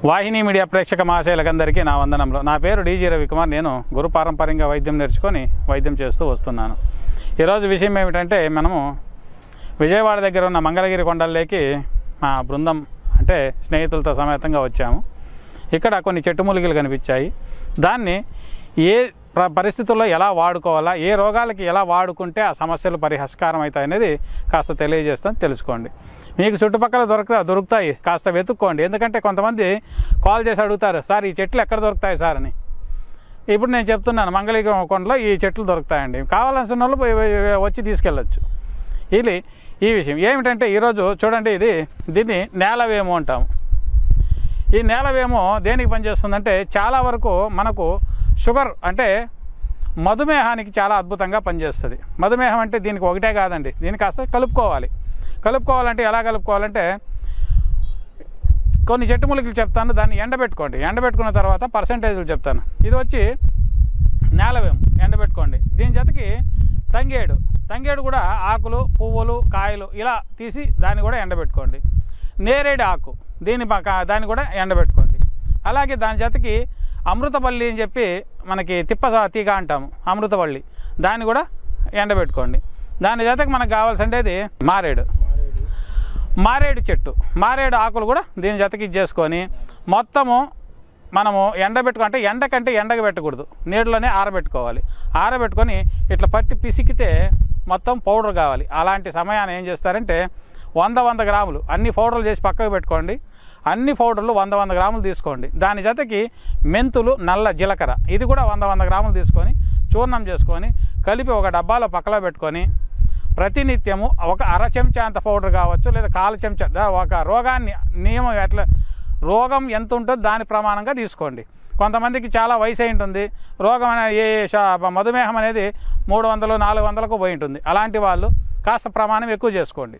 వాహిని media ప్రేక్షక మహాశయులకందరికీ నా వందనంలో. నా పేరు డీజీ రవికుమార్. నేను గురు పారంపర్యంగా వైద్యం నేర్చుకొని వైద్యం చేస్తూ వస్తున్నాను. ఈరోజు విషయం ఏమిటంటే, మనము విజయవాడ దగ్గర ఉన్న మంగళగిరి కొండల్లోకి మా బృందం అంటే స్నేహితులతో సమేతంగా వచ్చాము. ఇక్కడ కొన్ని చెట్టు మూలికలు కనిపించాయి. దాన్ని ఏ పరిస్థితుల్లో ఎలా వాడుకోవాలా, ఏ రోగాలకి ఎలా వాడుకుంటే ఆ సమస్యలు పరిష్కారం అవుతాయి అనేది కాస్త తెలియజేస్తాను, తెలుసుకోండి. మీకు చుట్టుపక్కల దొరుకుతాయి, కాస్త వెతుక్కోండి. ఎందుకంటే కొంతమంది కాల్ చేసి అడుగుతారు, సార్ ఈ చెట్లు ఎక్కడ దొరుకుతాయి సార్ అని. ఇప్పుడు నేను చెప్తున్నాను, మంగళగిరి కొండలో ఈ చెట్లు దొరుకుతాయండి, కావాల్సిన వాళ్ళు వచ్చి తీసుకెళ్ళచ్చు. ఇది ఈ విషయం ఏమిటంటే, ఈరోజు చూడండి, దీన్ని నేలవేము అంటాము. ఈ నేలవేము దేనికి పనిచేస్తుందంటే, చాలా వరకు మనకు షుగర్ అంటే మధుమేహానికి చాలా అద్భుతంగా పనిచేస్తుంది. మధుమేహం అంటే దీనికి ఒకటే కాదండి, దీన్ని కాస్త కలుపుకోవాలంటే ఎలా కలుపుకోవాలంటే, కొన్ని చెట్టు మూలికలు చెప్తాను, దాన్ని ఎండబెట్టుకోండి. ఎండబెట్టుకున్న తర్వాత పర్సంటేజ్లు చెప్తాను. ఇది వచ్చి నేలవేము, ఎండబెట్టుకోండి. దీని జతకి తంగేడు కూడా ఆకులు, పువ్వులు, కాయలు ఇలా తీసి దాన్ని కూడా ఎండబెట్టుకోండి. నేరేడు ఆకు దాన్ని కూడా ఎండబెట్టుకోండి. అలాగే దాని జతకి అమృతవల్లి అని చెప్పి మనకి తిప్ప తీగ అంటాము, అమృతవల్లి, దాన్ని కూడా ఎండబెట్టుకోండి. దాని జతకి మనకు కావాల్సిండేది మారేడు చెట్టు, మారేడు ఆకులు కూడా దీని జతకి ఇచ్చేసుకొని మొత్తము మనము ఎండబెట్టుకుంటే, ఎండకు పెట్టకూడదు, నీటిలోనే ఆరబెట్టుకోవాలి. ఆరబెట్టుకొని ఇట్లా పట్టి పిసికితే మొత్తం పౌడర్ కావాలి. అలాంటి సమయాన్ని ఏం చేస్తారంటే, 100 గ్రాములు అన్ని పౌడర్లు చేసి పక్కకు పెట్టుకోండి. అన్ని పౌడర్లు 100 గ్రాములు తీసుకోండి. దాని జతకి మెంతులు, నల్ల జీలకర్ర, ఇది కూడా 100 గ్రాములు తీసుకొని చూర్ణం చేసుకొని కలిపి ఒక డబ్బాలో పక్కలో పెట్టుకొని ప్రతినిత్యము ఒక అర చెంచా అంత పౌడర్ కావచ్చు, లేదా 1/4 చెంచా, ఒక రోగాన్ని నియమం రోగం ఎంత ఉంటుందో దాని ప్రమాణంగా తీసుకోండి. కొంతమందికి చాలా వయసు అయి ఉంటుంది, రోగం మధుమేహం అనేది 300, 400కు పోయి ఉంటుంది. అలాంటి వాళ్ళు కాస్త ప్రమాణం ఎక్కువ చేసుకోండి.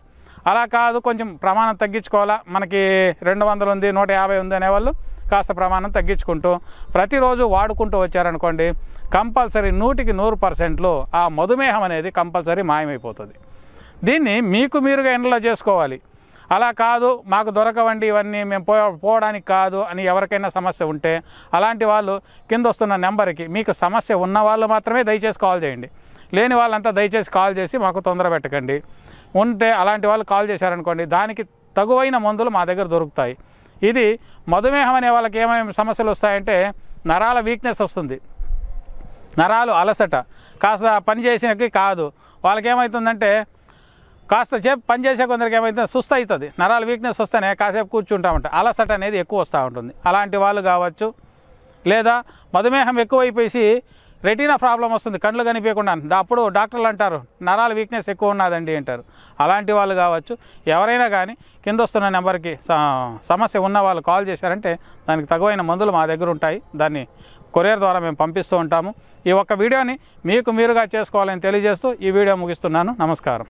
అలా కాదు, కొంచెం ప్రమాణం తగ్గించుకోవాలా, మనకి 200 ఉంది, 150 ఉంది అనేవాళ్ళు కాస్త ప్రమాణం తగ్గించుకుంటూ ప్రతిరోజు వాడుకుంటూ వచ్చారనుకోండి, కంపల్సరీ 100% ఆ మధుమేహం అనేది కంపల్సరీ మాయమైపోతుంది. దీన్ని మీకు మీరుగా ఎండలో చేసుకోవాలి. అలా కాదు, మాకు దొరకవండి ఇవన్నీ, మేము పోవడానికి కాదు అని ఎవరికైనా సమస్య ఉంటే అలాంటి వాళ్ళు కింద వస్తున్న నెంబర్కి, మీకు సమస్య ఉన్న వాళ్ళు మాత్రమే దయచేసి కాల్ చేయండి. లేని వాళ్ళంతా దయచేసి కాల్ చేసి మాకు తొందర పెట్టకండి. ఉంటే అలాంటి వాళ్ళు కాల్ చేశారనుకోండి, దానికి తగువైన మందులు మా దగ్గర దొరుకుతాయి. ఇది మధుమేహం అనే వాళ్ళకి ఏమేమి సమస్యలు వస్తాయంటే, నరాల వీక్నెస్ వస్తుంది, నరాలు అలసట, కాస్త పని చేసినకి కాదు. వాళ్ళకి ఏమవుతుందంటే, కాస్త సేపు పని చేసే కొందరికి ఏమవుతుంది, సుస్థ అవుతుంది. నరాల వీక్నెస్ వస్తేనే కాసేపు కూర్చుంటామంట, అలసట అనేది ఎక్కువ వస్తూ ఉంటుంది. అలాంటి వాళ్ళు కావచ్చు. లేదా మధుమేహం ఎక్కువైపోయి రెటీనా ప్రాబ్లం వస్తుంది, కళ్ళు కనిపించకుండా, అప్పుడు డాక్టర్లు అంటారు నరాల వీక్నెస్ ఎక్కువ ఉన్నదండి అంటారు. అలాంటి వాళ్ళు కావచ్చు. ఎవరైనా కానీ కింద వస్తున్న నెంబర్కి సమస్య ఉన్న వాళ్ళు కాల్ చేశారంటే దానికి తగువైన మందులు మా దగ్గర ఉంటాయి. దాన్ని కొరియర్ ద్వారా మేము పంపిస్తూ ఉంటాము. ఈ ఒక్క వీడియోని మీకు మీరుగా చేసుకోవాలని తెలియజేస్తూ ఈ వీడియో ముగిస్తున్నాను. నమస్కారం.